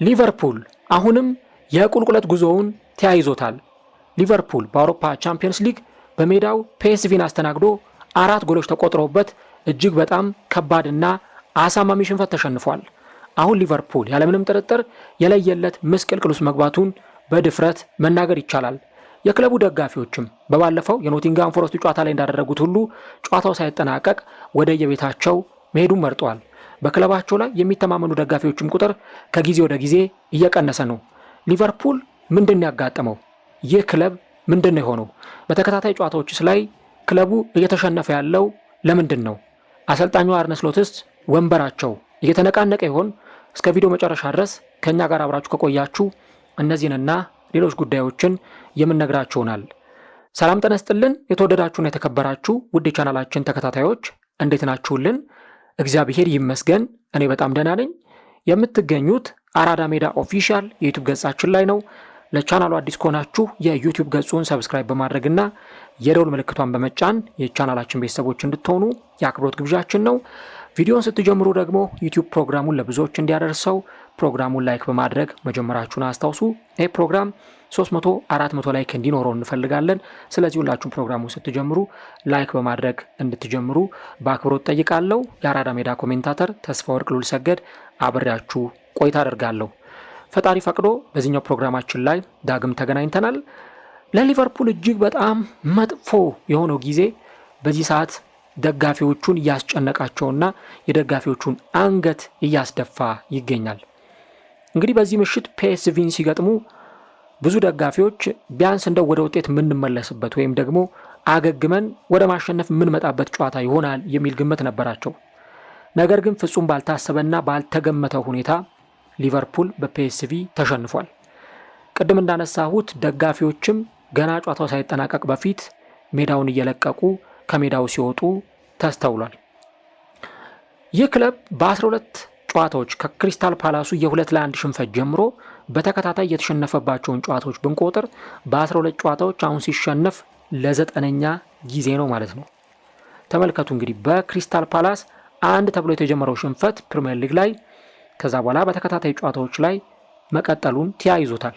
ሊቨርፑል አሁንም የቁልቁለት ጉዞውን ተያይዞታል። ሊቨርፑል በአውሮፓ ቻምፒየንስ ሊግ በሜዳው ፒኤስቪን አስተናግዶ 4 ጎሎች ተቆጥረውበት እጅግ በጣም ከባድና አሳማሚ ሽንፈት ተሸንፏል። አሁን ሊቨርፑል ያለምንም ጥርጥር የለየለት ምስቅልቅል ውስጥ መግባቱን በድፍረት መናገር ይቻላል። የክለቡ ደጋፊዎችም በባለፈው የኖቲንጋም ፎረስት ጨዋታ ላይ እንዳደረጉት ሁሉ ጨዋታው ሳይጠናቀቅ ወደ የቤታቸው መሄዱን መርጠዋል። በክለባቸው ላይ የሚተማመኑ ደጋፊዎችም ቁጥር ከጊዜ ወደ ጊዜ እየቀነሰ ነው። ሊቨርፑል ምንድን ያጋጠመው? ይህ ክለብ ምንድን ነው የሆነው? በተከታታይ ጨዋታዎችስ ላይ ክለቡ እየተሸነፈ ያለው ለምንድን ነው? አሰልጣኙ አርነ ስሎትስ ወንበራቸው እየተነቃነቀ ይሆን? እስከ ቪዲዮ መጨረሻ ድረስ ከኛ ጋር አብራችሁ ከቆያችሁ እነዚህንና ሌሎች ጉዳዮችን የምንነግራችሁናል። ሰላም ጤና ይስጥልን። የተወደዳችሁና የተከበራችሁ ውድ የቻናላችን ተከታታዮች እንዴት ናችሁልን? እግዚአብሔር ይመስገን እኔ በጣም ደህና ነኝ። የምትገኙት አራዳ ሜዳ ኦፊሻል የዩቲዩብ ገጻችን ላይ ነው። ለቻናሉ አዲስ ከሆናችሁ የዩቲዩብ ገጹን ሰብስክራይብ በማድረግና የደውል ምልክቷን በመጫን የቻናላችን ቤተሰቦች እንድትሆኑ የአክብሮት ግብዣችን ነው። ቪዲዮን ስትጀምሩ ደግሞ ዩቲዩብ ፕሮግራሙን ለብዙዎች እንዲያደርሰው ፕሮግራሙን ላይክ በማድረግ መጀመራችሁን አስታውሱ። ይህ ፕሮግራም 300-400 ላይክ እንዲኖረው እንፈልጋለን። ስለዚህ ሁላችሁም ፕሮግራሙን ስትጀምሩ ላይክ በማድረግ እንድትጀምሩ በአክብሮት ጠይቃለሁ። የአራዳ ሜዳ ኮሜንታተር ተስፋ ወርቅ ሉልሰገድ አብሬያችሁ ቆይታ አደርጋለሁ። ፈጣሪ ፈቅዶ በዚህኛው ፕሮግራማችን ላይ ዳግም ተገናኝተናል። ለሊቨርፑል እጅግ በጣም መጥፎ የሆነው ጊዜ በዚህ ሰዓት ደጋፊዎቹን እያስጨነቃቸውና የደጋፊዎቹን አንገት እያስደፋ ይገኛል። እንግዲህ በዚህ ምሽት ፒኤስቪን ሲገጥሙ ብዙ ደጋፊዎች ቢያንስ እንደው ወደ ውጤት የምንመለስበት ወይም ደግሞ አገግመን ወደ ማሸነፍ የምንመጣበት ጨዋታ ይሆናል የሚል ግምት ነበራቸው። ነገር ግን ፍጹም ባልታሰበና ባልተገመተ ሁኔታ ሊቨርፑል በፒኤስቪ ተሸንፏል። ቅድም እንዳነሳሁት ደጋፊዎችም ገና ጨዋታው ሳይጠናቀቅ በፊት ሜዳውን እየለቀቁ ከሜዳው ሲወጡ ተስተውሏል። ይህ ክለብ በ12 ጨዋታዎች ከክሪስታል ፓላሱ የ2-1 ሽንፈት ጀምሮ በተከታታይ የተሸነፈባቸውን ጨዋታዎች ብንቆጥር በ12 ጨዋታዎች አሁን ሲሸነፍ ለ9ኛ ጊዜ ነው ማለት ነው። ተመልከቱ እንግዲህ በክሪስታል ፓላስ 1 ተብሎ የተጀመረው ሽንፈት ፕሪሚየር ሊግ ላይ ከዛ በኋላ በተከታታይ ጨዋታዎች ላይ መቀጠሉን ተያይዞታል።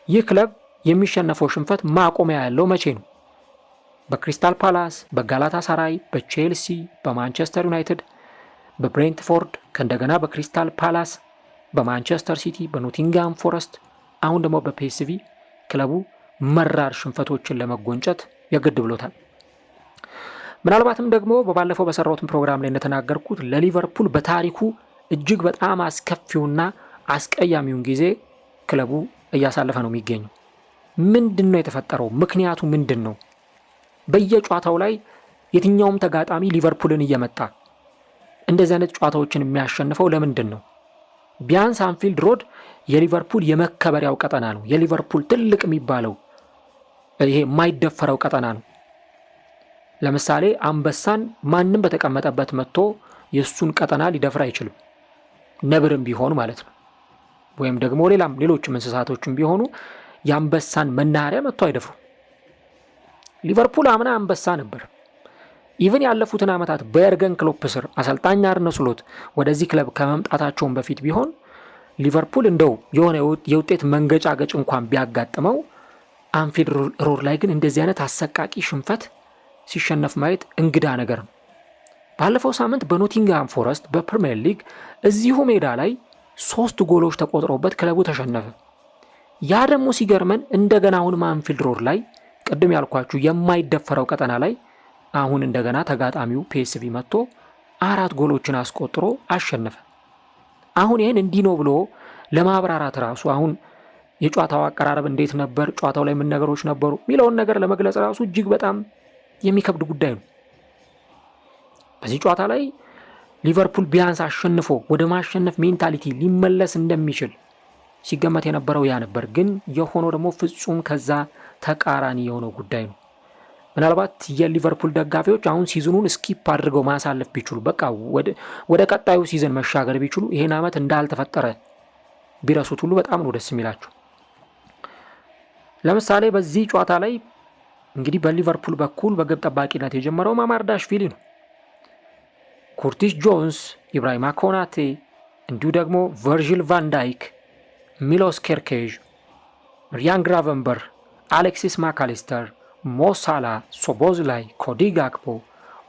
ይህ ክለብ የሚሸነፈው ሽንፈት ማቆሚያ ያለው መቼ ነው? በክሪስታል ፓላስ፣ በጋላታ ሳራይ፣ በቼልሲ፣ በማንቸስተር ዩናይትድ፣ በብሬንትፎርድ፣ ከእንደገና በክሪስታል ፓላስ፣ በማንቸስተር ሲቲ፣ በኖቲንጋም ፎረስት፣ አሁን ደግሞ በፒኤስቪ ክለቡ መራር ሽንፈቶችን ለመጎንጨት የግድ ብሎታል። ምናልባትም ደግሞ በባለፈው በሰራሁትን ፕሮግራም ላይ እንደተናገርኩት ለሊቨርፑል በታሪኩ እጅግ በጣም አስከፊውና አስቀያሚውን ጊዜ ክለቡ እያሳለፈ ነው የሚገኘው። ምንድን ነው የተፈጠረው? ምክንያቱ ምንድን ነው? በየጨዋታው ላይ የትኛውም ተጋጣሚ ሊቨርፑልን እየመጣ እንደዚህ አይነት ጨዋታዎችን የሚያሸንፈው ለምንድን ነው? ቢያንስ አንፊልድ ሮድ የሊቨርፑል የመከበሪያው ቀጠና ነው። የሊቨርፑል ትልቅ የሚባለው ይሄ የማይደፈረው ቀጠና ነው። ለምሳሌ አንበሳን ማንም በተቀመጠበት መጥቶ የሱን ቀጠና ሊደፍር አይችልም። ነብርም ቢሆን ማለት ነው። ወይም ደግሞ ሌሎችም እንስሳቶችም ቢሆኑ የአንበሳን መናኸሪያ መጥቶ አይደፍሩ። ሊቨርፑል አምና አንበሳ ነበር። ኢቭን ያለፉትን ዓመታት በየርገን ክሎፕ ስር አሰልጣኝ አርነ ስሎት ወደዚህ ክለብ ከመምጣታቸውን በፊት ቢሆን ሊቨርፑል እንደው የሆነ የውጤት መንገጫገጭ እንኳን ቢያጋጥመው አንፊልድ ሮድ ላይ ግን እንደዚህ አይነት አሰቃቂ ሽንፈት ሲሸነፍ ማየት እንግዳ ነገር ነው። ባለፈው ሳምንት በኖቲንጋም ፎረስት በፕሪሚየር ሊግ እዚሁ ሜዳ ላይ 3 ጎሎች ተቆጥረውበት ክለቡ ተሸነፈ። ያ ደግሞ ሲገርመን እንደገና አሁን አንፊልድ ሮድ ላይ ቅድም ያልኳችሁ የማይደፈረው ቀጠና ላይ አሁን እንደገና ተጋጣሚው ፒኤስቪ መጥቶ 4 ጎሎችን አስቆጥሮ አሸነፈ። አሁን ይህን እንዲህ ነው ብሎ ለማብራራት ራሱ አሁን የጨዋታው አቀራረብ እንዴት ነበር፣ ጨዋታው ላይ ምን ነገሮች ነበሩ የሚለውን ነገር ለመግለጽ ራሱ እጅግ በጣም የሚከብድ ጉዳይ ነው። በዚህ ጨዋታ ላይ ሊቨርፑል ቢያንስ አሸንፎ ወደ ማሸነፍ ሜንታሊቲ ሊመለስ እንደሚችል ሲገመት የነበረው ያ ነበር። ግን የሆነው ደግሞ ፍጹም ከዛ ተቃራኒ የሆነው ጉዳይ ነው። ምናልባት የሊቨርፑል ደጋፊዎች አሁን ሲዝኑን ስኪፕ አድርገው ማሳለፍ ቢችሉ፣ በቃ ወደ ቀጣዩ ሲዝን መሻገር ቢችሉ፣ ይሄን ዓመት እንዳልተፈጠረ ቢረሱት ሁሉ በጣም ነው ደስ የሚላቸው። ለምሳሌ በዚህ ጨዋታ ላይ እንግዲህ በሊቨርፑል በኩል በግብ ጠባቂነት የጀመረው ማማርዳሽቪሊ ነው። ኩርቲስ ጆንስ፣ ኢብራሂማ ኮናቴ እንዲሁ ደግሞ ቨርጂል ቫን ዳይክ ሚሎስ ኬርኬዥ፣ ሪያን ግራቨንበር፣ አሌክሲስ ማካሊስተር፣ ሞሳላ፣ ሶቦዝላይ፣ ኮዲ ጋክፖ፣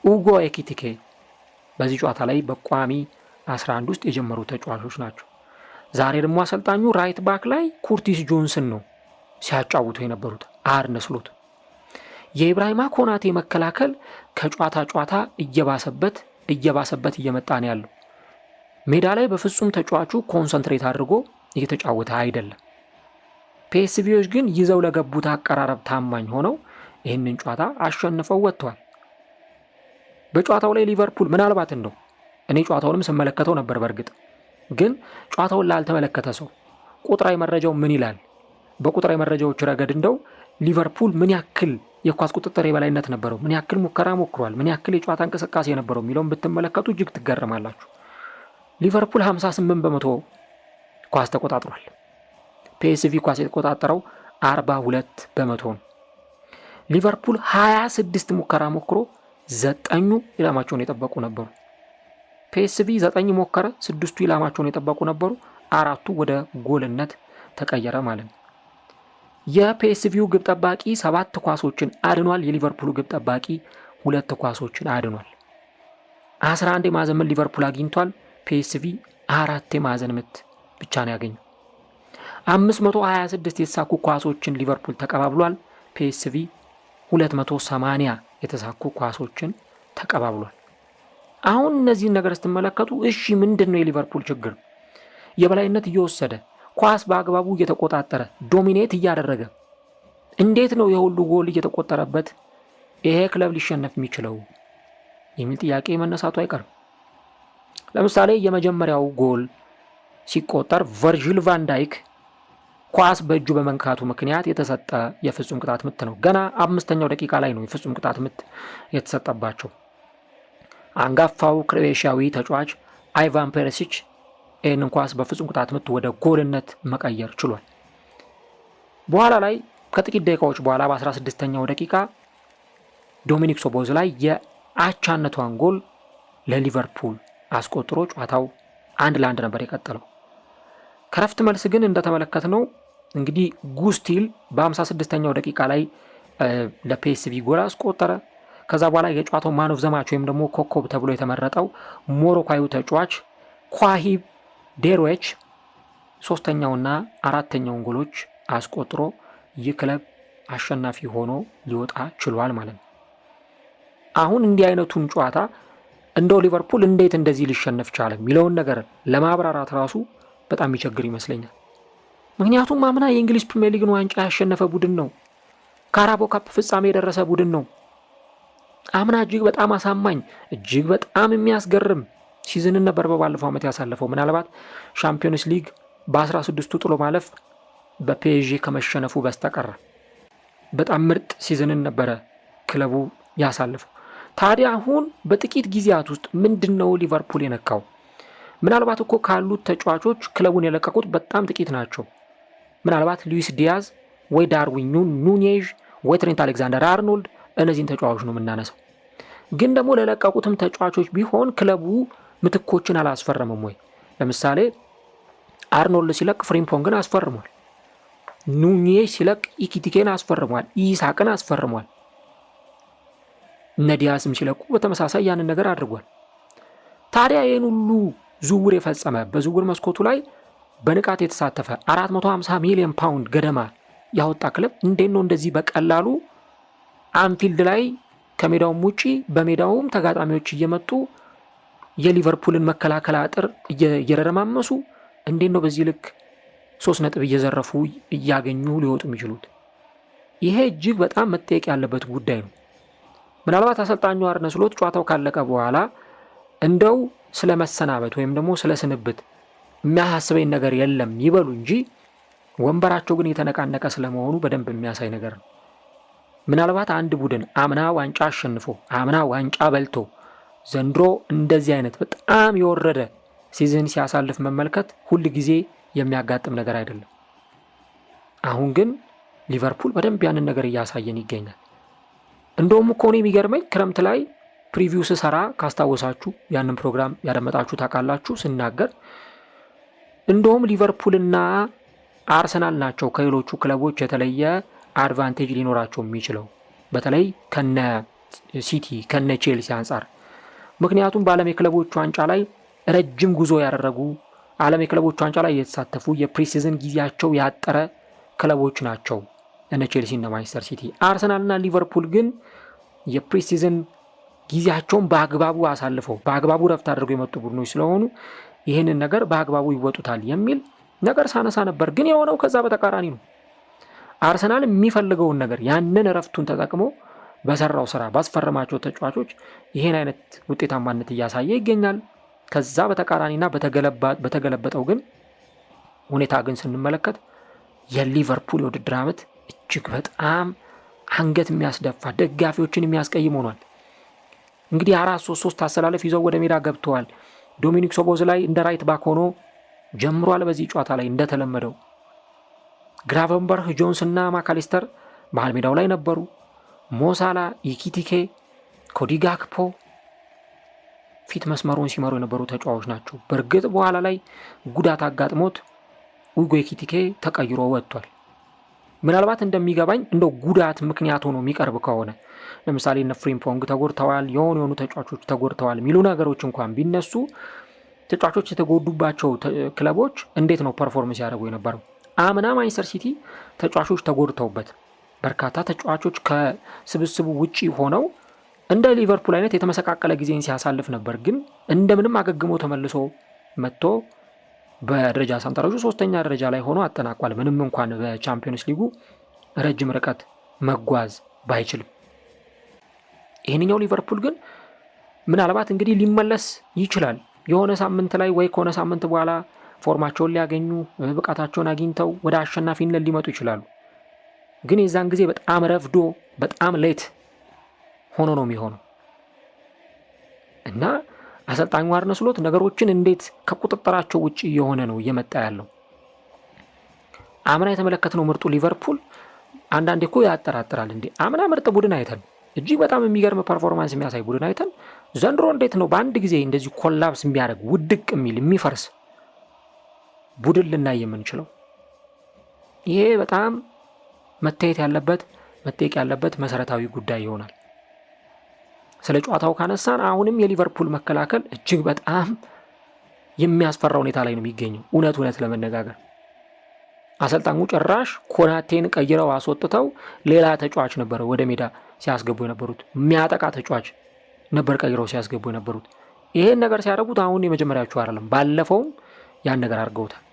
ኡጎ ኤኪቲኬ በዚህ ጨዋታ ላይ በቋሚ 11 ውስጥ የጀመሩ ተጫዋቾች ናቸው። ዛሬ ደግሞ አሰልጣኙ ራይት ባክ ላይ ኩርቲስ ጆንስን ነው ሲያጫውቱ የነበሩት አርነ ስሎት። የኢብራሂማ ኮናቴ መከላከል ከጨዋታ ጨዋታ እየባሰበት እየመጣ ነው ያለው። ሜዳ ላይ በፍጹም ተጫዋቹ ኮንሰንትሬት አድርጎ እየተጫወተ አይደለም። ፒኤስቪዎች ግን ይዘው ለገቡት አቀራረብ ታማኝ ሆነው ይህንን ጨዋታ አሸንፈው ወጥተዋል። በጨዋታው ላይ ሊቨርፑል ምናልባት እንደው እኔ ጨዋታውንም ስመለከተው ነበር። በእርግጥ ግን ጨዋታውን ላልተመለከተ ሰው ቁጥራዊ መረጃው ምን ይላል? በቁጥራዊ መረጃዎች ረገድ እንደው ሊቨርፑል ምን ያክል የኳስ ቁጥጥር የበላይነት ነበረው፣ ምን ያክል ሙከራ ሞክሯል፣ ምን ያክል የጨዋታ እንቅስቃሴ ነበረው የሚለውን ብትመለከቱ እጅግ ትገረማላችሁ። ሊቨርፑል 58% ኳስ ተቆጣጥሯል። ፒኤስቪ ኳስ የተቆጣጠረው 42% ነው። ሊቨርፑል 26 ሙከራ ሞክሮ 9ኙ ኢላማቸውን የጠበቁ ነበሩ። ፒኤስቪ 9 ሞከረ፣ 6ቱ ኢላማቸውን የጠበቁ ነበሩ፣ 4ቱ ወደ ጎልነት ተቀየረ ማለት ነው። የፒኤስቪው ግብ ጠባቂ 7 ኳሶችን አድኗል። የሊቨርፑሉ ግብ ጠባቂ 2 ኳሶችን አድኗል። 11 የማዕዘን ምት ሊቨርፑል አግኝቷል። ፒኤስቪ 4 የማዕዘን ምት ብቻ ነው ያገኘው። 526 የተሳኩ ኳሶችን ሊቨርፑል ተቀባብሏል። ፒኤስቪ 280 የተሳኩ ኳሶችን ተቀባብሏል። አሁን እነዚህን ነገር ስትመለከቱ እሺ ምንድን ነው የሊቨርፑል ችግር? የበላይነት እየወሰደ ኳስ በአግባቡ እየተቆጣጠረ ዶሚኔት እያደረገ እንዴት ነው የሁሉ ጎል እየተቆጠረበት ይሄ ክለብ ሊሸነፍ የሚችለው የሚል ጥያቄ መነሳቱ አይቀርም። ለምሳሌ የመጀመሪያው ጎል ሲቆጠር ቨርጂል ቫን ዳይክ ኳስ በእጁ በመንካቱ ምክንያት የተሰጠ የፍጹም ቅጣት ምት ነው። ገና 5ኛው ደቂቃ ላይ ነው የፍጹም ቅጣት ምት የተሰጠባቸው። አንጋፋው ክሮኤሽያዊ ተጫዋች አይቫን ፔሪሲች ይህንን ኳስ በፍጹም ቅጣት ምት ወደ ጎልነት መቀየር ችሏል። በኋላ ላይ ከጥቂት ደቂቃዎች በኋላ በ16ኛው ደቂቃ ዶሚኒክ ሶቦዝላይ የአቻነቷን ጎል ለሊቨርፑል አስቆጥሮ ጨዋታው 1-1 ነበር የቀጠለው። ከረፍት መልስ ግን እንደተመለከትነው እንግዲህ ጉስቲል በ56ኛው ደቂቃ ላይ ለፒኤስቪ ጎል አስቆጠረ። ከዛ በኋላ የጨዋታው ማን ኦፍ ዘ ማች ወይም ደግሞ ኮከብ ተብሎ የተመረጠው ሞሮኳዊው ተጫዋች ኳሂብ ዴርዌች 3ኛውና 4ኛውን ጎሎች አስቆጥሮ ይህ ክለብ አሸናፊ ሆኖ ሊወጣ ችሏል ማለት ነው። አሁን እንዲህ አይነቱን ጨዋታ እንደው ሊቨርፑል እንዴት እንደዚህ ሊሸነፍ ቻለ የሚለውን ነገር ለማብራራት ራሱ በጣም ይቸግር ይመስለኛል። ምክንያቱም አምና የእንግሊዝ ፕሪሚየር ሊግን ዋንጫ ያሸነፈ ቡድን ነው። ካራቦ ካፕ ፍጻሜ የደረሰ ቡድን ነው። አምና እጅግ በጣም አሳማኝ እጅግ በጣም የሚያስገርም ሲዝንን ነበር በባለፈው ዓመት ያሳለፈው። ምናልባት ሻምፒዮንስ ሊግ በ16ቱ ጥሎ ማለፍ በፒኤስጂ ከመሸነፉ በስተቀር በጣም ምርጥ ሲዝንን ነበረ ክለቡ ያሳለፈው። ታዲያ አሁን በጥቂት ጊዜያት ውስጥ ምንድነው ሊቨርፑል የነካው? ምናልባት እኮ ካሉት ተጫዋቾች ክለቡን የለቀቁት በጣም ጥቂት ናቸው። ምናልባት ሉዊስ ዲያዝ ወይ ዳርዊን ኑኔዥ ወይ ትሬንት አሌክዛንደር አርኖልድ እነዚህን ተጫዋቾች ነው የምናነሳው። ግን ደግሞ ለለቀቁትም ተጫዋቾች ቢሆን ክለቡ ምትኮችን አላስፈረመም ወይ? ለምሳሌ አርኖልድ ሲለቅ ፍሪምፖንግን አስፈርሟል። ኑኔዥ ሲለቅ ኢኪቲኬን አስፈርሟል። ኢሳቅን አስፈርሟል። እነ ዲያዝም ሲለቁ በተመሳሳይ ያንን ነገር አድርጓል። ታዲያ ይህን ሁሉ ዝውውር የፈጸመ በዝውውር መስኮቱ ላይ በንቃት የተሳተፈ 450 ሚሊዮን ፓውንድ ገደማ ያወጣ ክለብ እንዴት ነው እንደዚህ በቀላሉ አንፊልድ ላይ ከሜዳውም ውጪ በሜዳውም ተጋጣሚዎች እየመጡ የሊቨርፑልን መከላከል አጥር እየረረማመሱ እንዴት ነው በዚህ ልክ 3 ነጥብ እየዘረፉ እያገኙ ሊወጡ የሚችሉት? ይሄ እጅግ በጣም መጠየቅ ያለበት ጉዳይ ነው። ምናልባት አሰልጣኙ አርነ ስሎት ጨዋታው ካለቀ በኋላ እንደው ስለ መሰናበት ወይም ደግሞ ስለ ስንብት የሚያሳስበኝ ነገር የለም ይበሉ እንጂ ወንበራቸው ግን የተነቃነቀ ስለመሆኑ በደንብ የሚያሳይ ነገር ነው። ምናልባት አንድ ቡድን አምና ዋንጫ አሸንፎ አምና ዋንጫ በልቶ ዘንድሮ እንደዚህ አይነት በጣም የወረደ ሲዝን ሲያሳልፍ መመልከት ሁል ጊዜ የሚያጋጥም ነገር አይደለም። አሁን ግን ሊቨርፑል በደንብ ያንን ነገር እያሳየን ይገኛል። እንደውም እኮ ነው የሚገርመኝ ክረምት ላይ ፕሪቪው ስሰራ ካስታወሳችሁ ያንን ፕሮግራም ያደመጣችሁ ታውቃላችሁ። ስናገር እንደውም ሊቨርፑልና አርሰናል ናቸው ከሌሎቹ ክለቦች የተለየ አድቫንቴጅ ሊኖራቸው የሚችለው በተለይ ከነ ሲቲ ከነ ቼልሲ አንጻር። ምክንያቱም በዓለም የክለቦች ዋንጫ ላይ ረጅም ጉዞ ያደረጉ ዓለም የክለቦች ዋንጫ ላይ የተሳተፉ የፕሪሲዝን ጊዜያቸው ያጠረ ክለቦች ናቸው እነ ቼልሲ እና ማንቸስተር ሲቲ። አርሰናልና ሊቨርፑል ግን የፕሪሲዝን ጊዜያቸውን በአግባቡ አሳልፈው በአግባቡ ረፍት አድርገው የመጡ ቡድኖች ስለሆኑ ይህንን ነገር በአግባቡ ይወጡታል የሚል ነገር ሳነሳ ነበር። ግን የሆነው ከዛ በተቃራኒ ነው። አርሰናል የሚፈልገውን ነገር ያንን ረፍቱን ተጠቅሞ በሰራው ስራ ባስፈረማቸው ተጫዋቾች ይህን አይነት ውጤታማነት እያሳየ ይገኛል። ከዛ በተቃራኒና በተገለበጠው ግን ሁኔታ ግን ስንመለከት የሊቨርፑል የውድድር ዓመት እጅግ በጣም አንገት የሚያስደፋ ደጋፊዎችን የሚያስቀይም ሆኗል። እንግዲህ 4-3-3 አሰላለፍ ይዘው ወደ ሜዳ ገብተዋል። ዶሚኒክ ሶቦስላይ እንደ ራይት ባክ ሆኖ ጀምሯል። በዚህ ጨዋታ ላይ እንደተለመደው ግራቨንበርህ፣ ጆንስ እና ማካሊስተር መሃል ሜዳው ላይ ነበሩ። ሞሳላ፣ ኢኪቲኬ፣ ኮዲ ጋክፖ ፊት መስመሩን ሲመሩ የነበሩ ተጫዋቾች ናቸው። በእርግጥ በኋላ ላይ ጉዳት አጋጥሞት ኡጎ ኢኪቲኬ ተቀይሮ ወጥቷል። ምናልባት እንደሚገባኝ እንደው ጉዳት ምክንያት ሆኖ የሚቀርብ ከሆነ ለምሳሌ እነ ፍሪምፖንግ ተጎድተዋል፣ የሆኑ ተጫዋቾች ተጎድተዋል የሚሉ ነገሮች እንኳን ቢነሱ ተጫዋቾች የተጎዱባቸው ክለቦች እንዴት ነው ፐርፎርመንስ ያደርጉ የነበረው? አምና ማንቸስተር ሲቲ ተጫዋቾች ተጎድተውበት በርካታ ተጫዋቾች ከስብስቡ ውጪ ሆነው እንደ ሊቨርፑል አይነት የተመሰቃቀለ ጊዜን ሲያሳልፍ ነበር። ግን እንደምንም አገግሞ ተመልሶ መጥቶ በደረጃ ሰንጠረዡ 3ኛ ደረጃ ላይ ሆኖ አጠናቋል። ምንም እንኳን በቻምፒዮንስ ሊጉ ረጅም ርቀት መጓዝ ባይችልም ይህንኛው ሊቨርፑል ግን ምናልባት እንግዲህ ሊመለስ ይችላል የሆነ ሳምንት ላይ ወይ ከሆነ ሳምንት በኋላ ፎርማቸውን ሊያገኙ ብቃታቸውን አግኝተው ወደ አሸናፊነት ሊመጡ ይችላሉ። ግን የዛን ጊዜ በጣም ረፍዶ በጣም ሌት ሆኖ ነው የሚሆነው እና አሰልጣኙ አርነ ስሎት ነገሮችን እንዴት ከቁጥጥራቸው ውጭ የሆነ ነው እየመጣ ያለው። አምና የተመለከትነው ምርጡ ሊቨርፑል አንዳንዴ እኮ ያጠራጥራል። እንዴ አምና ምርጥ ቡድን አይተን እጅግ በጣም የሚገርም ፐርፎርማንስ የሚያሳይ ቡድን አይተን ዘንድሮ እንዴት ነው በአንድ ጊዜ እንደዚህ ኮላፕስ የሚያደርግ ውድቅ የሚል የሚፈርስ ቡድን ልናይ የምንችለው? ይሄ በጣም መታየት ያለበት መሰረታዊ ጉዳይ ይሆናል። ስለ ጨዋታው ካነሳን አሁንም የሊቨርፑል መከላከል እጅግ በጣም የሚያስፈራ ሁኔታ ላይ ነው የሚገኘው። እውነት ለመነጋገር አሰልጣኙ ጭራሽ ኮናቴን ቀይረው አስወጥተው ሌላ ተጫዋች ነበር ወደ ሜዳ ሲያስገቡ የነበሩት። የሚያጠቃ ተጫዋች ነበር ቀይረው ሲያስገቡ የነበሩት። ይሄን ነገር ሲያደርጉት አሁን የመጀመሪያቸው አይደለም፣ ባለፈውም ያን ነገር አድርገውታል።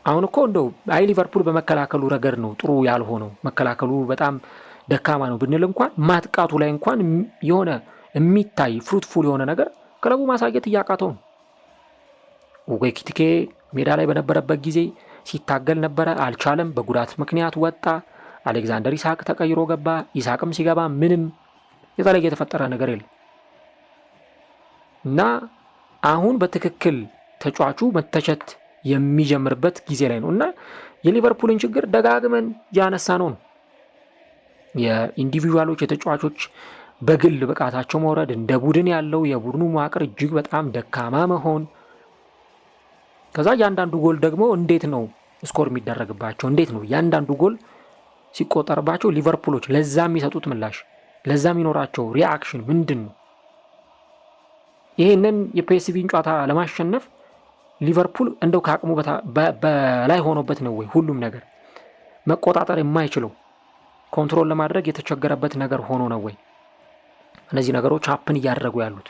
አሁን እኮ እንደው ሊቨርፑል በመከላከሉ ረገድ ነው ጥሩ ያልሆነው፣ መከላከሉ በጣም ደካማ ነው ብንል እንኳን ማጥቃቱ ላይ እንኳን የሆነ የሚታይ ፍሩትፉል የሆነ ነገር ክለቡ ማሳየት እያቃተው ነው። ኡጎ ኢኪቲኬ ሜዳ ላይ በነበረበት ጊዜ ሲታገል ነበረ፣ አልቻለም። በጉዳት ምክንያት ወጣ። አሌክዛንደር ኢሳቅ ተቀይሮ ገባ። ኢሳቅም ሲገባ ምንም የተለየ የተፈጠረ ነገር የለም እና አሁን በትክክል ተጫዋቹ መተቸት የሚጀምርበት ጊዜ ላይ ነው እና የሊቨርፑልን ችግር ደጋግመን ያነሳ ነው። የኢንዲቪጁዋሎች የተጫዋቾች በግል ብቃታቸው መውረድ፣ እንደ ቡድን ያለው የቡድኑ መዋቅር እጅግ በጣም ደካማ መሆን፣ ከዛ ያንዳንዱ ጎል ደግሞ እንዴት ነው ስኮር የሚደረግባቸው፣ እንዴት ነው ያንዳንዱ ጎል ሲቆጠርባቸው ሊቨርፑሎች ለዛ የሚሰጡት ምላሽ፣ ለዛ የሚኖራቸው ሪአክሽን ምንድን ነው? ይሄንን የፒኤስቪን ጨዋታ ለማሸነፍ ሊቨርፑል እንደው ከአቅሙ በላይ ሆኖበት ነው ወይ ሁሉም ነገር መቆጣጠር የማይችለው ኮንትሮል ለማድረግ የተቸገረበት ነገር ሆኖ ነው ወይ እነዚህ ነገሮች ሀፕን እያደረጉ ያሉት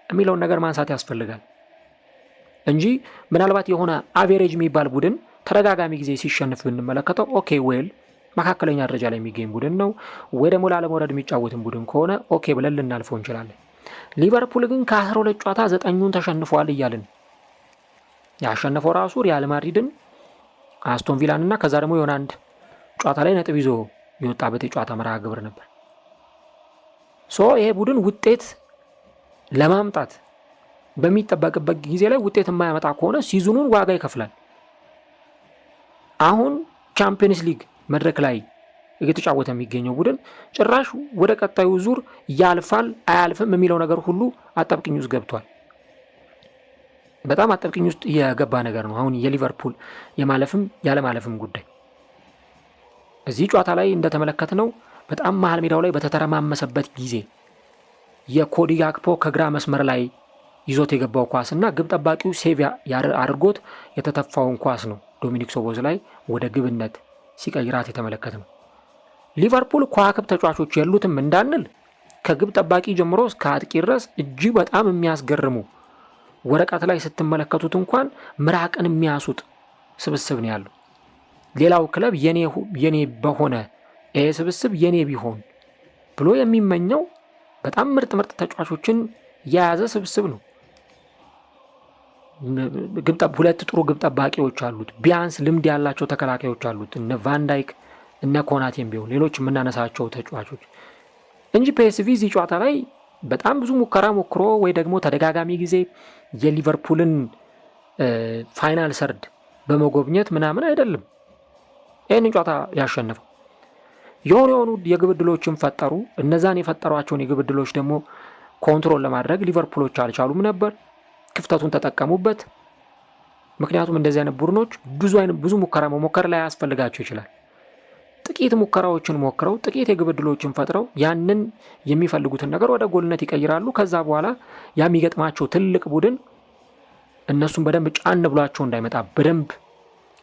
የሚለውን ነገር ማንሳት ያስፈልጋል እንጂ ምናልባት የሆነ አቬሬጅ የሚባል ቡድን ተደጋጋሚ ጊዜ ሲሸንፍ ብንመለከተው ኦኬ ዌል መካከለኛ ደረጃ ላይ የሚገኝ ቡድን ነው ወይ ደግሞ ላለመውረድ የሚጫወትን ቡድን ከሆነ ኦኬ ብለን ልናልፈው እንችላለን። ሊቨርፑል ግን ከ12 ጨዋታ 9ኙን ተሸንፏል እያልን ያሸነፈው ራሱ ሪያል ማድሪድን፣ አስቶን ቪላን እና ከዛ ደግሞ የሆነ አንድ ጨዋታ ላይ ነጥብ ይዞ የወጣበት የጨዋታ መርሃ ግብር ነበር። ይሄ ቡድን ውጤት ለማምጣት በሚጠበቅበት ጊዜ ላይ ውጤት የማያመጣ ከሆነ ሲዝኑን ዋጋ ይከፍላል። አሁን ቻምፒየንስ ሊግ መድረክ ላይ እየተጫወተ የሚገኘው ቡድን ጭራሽ ወደ ቀጣዩ ዙር ያልፋል አያልፍም የሚለው ነገር ሁሉ አጣብቂኝ ውስጥ ገብቷል በጣም አጠብቂኝ ውስጥ የገባ ነገር ነው አሁን የሊቨርፑል የማለፍም ያለማለፍም ጉዳይ። እዚህ ጨዋታ ላይ እንደተመለከትነው በጣም መሀል ሜዳው ላይ በተተረማመሰበት ጊዜ የኮዲ ጋክፖ ከግራ መስመር ላይ ይዞት የገባው ኳስ እና ግብ ጠባቂው ሴቭ አድርጎት የተተፋውን ኳስ ነው ዶሚኒክ ሶቦዝ ላይ ወደ ግብነት ሲቀይራት የተመለከትነው። ሊቨርፑል ከዋክብት ተጫዋቾች ያሉትም እንዳንል ከግብ ጠባቂ ጀምሮ እስከ አጥቂ ድረስ እጅግ በጣም የሚያስገርሙ ወረቀት ላይ ስትመለከቱት እንኳን ምራቅን የሚያሱጥ ስብስብ ነው ያለው። ሌላው ክለብ የኔ በሆነ ይሄ ስብስብ የኔ ቢሆን ብሎ የሚመኘው በጣም ምርጥ ተጫዋቾችን የያዘ ስብስብ ነው። ሁለት ጥሩ ግብ ጠባቂዎች አሉት። ቢያንስ ልምድ ያላቸው ተከላካዮች አሉት፣ እነ ቫንዳይክ እነ ኮናቴም ቢሆን ሌሎች የምናነሳቸው ተጫዋቾች እንጂ ፒኤስቪ እዚህ ጨዋታ ላይ በጣም ብዙ ሙከራ ሞክሮ ወይ ደግሞ ተደጋጋሚ ጊዜ የሊቨርፑልን ፋይናል ሰርድ በመጎብኘት ምናምን አይደለም ይህንን ጨዋታ ያሸነፈው። የሆኑ የግብ ዕድሎችን ፈጠሩ። እነዛን የፈጠሯቸውን የግብ ዕድሎች ደግሞ ኮንትሮል ለማድረግ ሊቨርፑሎች አልቻሉም ነበር። ክፍተቱን ተጠቀሙበት። ምክንያቱም እንደዚህ አይነት ቡድኖች ብዙ ሙከራ መሞከር ላይ ያስፈልጋቸው ይችላል። ጥቂት ሙከራዎችን ሞክረው ጥቂት የግብ ዕድሎችን ፈጥረው ያንን የሚፈልጉትን ነገር ወደ ጎልነት ይቀይራሉ። ከዛ በኋላ የሚገጥማቸው ትልቅ ቡድን እነሱን በደንብ ጫን ብሏቸው እንዳይመጣ በደንብ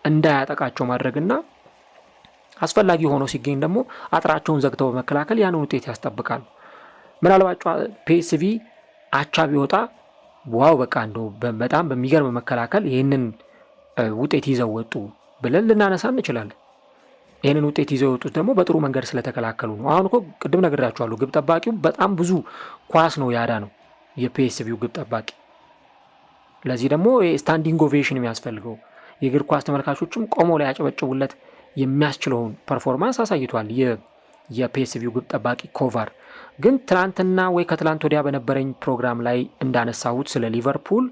እንዳያጠቃቸው ማድረግና አስፈላጊ ሆኖ ሲገኝ ደግሞ አጥራቸውን ዘግተው በመከላከል ያንን ውጤት ያስጠብቃሉ። ምናልባት ፒኤስቪ አቻ ቢወጣ ዋው በቃ እንደው በጣም በሚገርም መከላከል ይህንን ውጤት ይዘው ወጡ ብለን ልናነሳ እንችላለን። ይህንን ውጤት ይዘው ወጡት ደግሞ በጥሩ መንገድ ስለተከላከሉ ነው። አሁን እኮ ቅድም ነግሬያቸዋለሁ፣ ግብ ጠባቂው በጣም ብዙ ኳስ ነው ያዳ ነው የፒኤስቪው ግብ ጠባቂ። ለዚህ ደግሞ ስታንዲንግ ኦቬሽን የሚያስፈልገው የእግር ኳስ ተመልካቾችም ቆመው ላይ ያጨበጭቡለት የሚያስችለውን ፐርፎርማንስ አሳይቷል የፒኤስቪው ግብ ጠባቂ ኮቫር። ግን ትናንትና ወይ ከትላንት ወዲያ በነበረኝ ፕሮግራም ላይ እንዳነሳሁት ስለ ሊቨርፑል